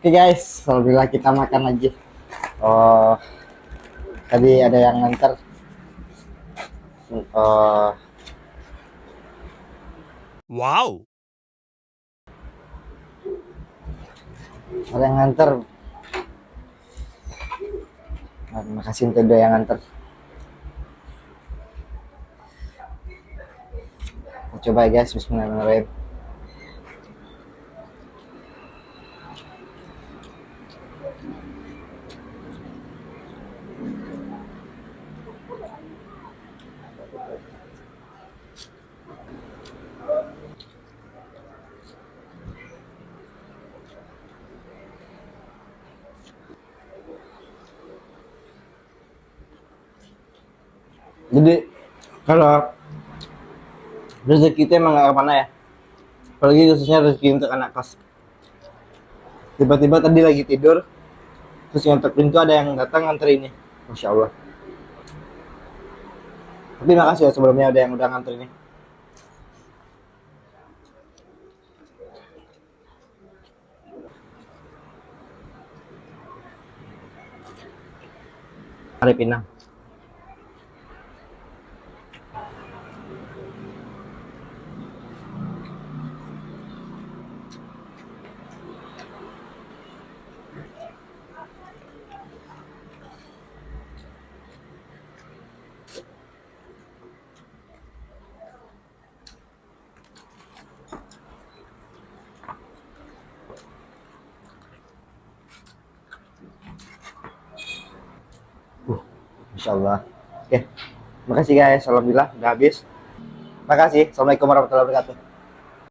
Oke guys, alhamdulillah kita makan lagi. Oh, tadi ada yang nganter. Oh, Wow. ada yang nganter. Nah, terima kasih untuk dia yang nganter. Kita coba ya guys, bismillahirrahmanirrahim. Jadi kalau rezeki itu emang gak kemana ya, apalagi khususnya rezeki untuk anak kos. Tiba-tiba tadi lagi tidur, terus ngetok pintu ada yang datang nganter ini. Masya Allah. Tapi makasih ya sebelumnya ada yang udah nganter ini. Mari Pinang. Masya Allah. Oke, makasih guys. Alhamdulillah udah habis. Makasih. Assalamualaikum warahmatullahi wabarakatuh.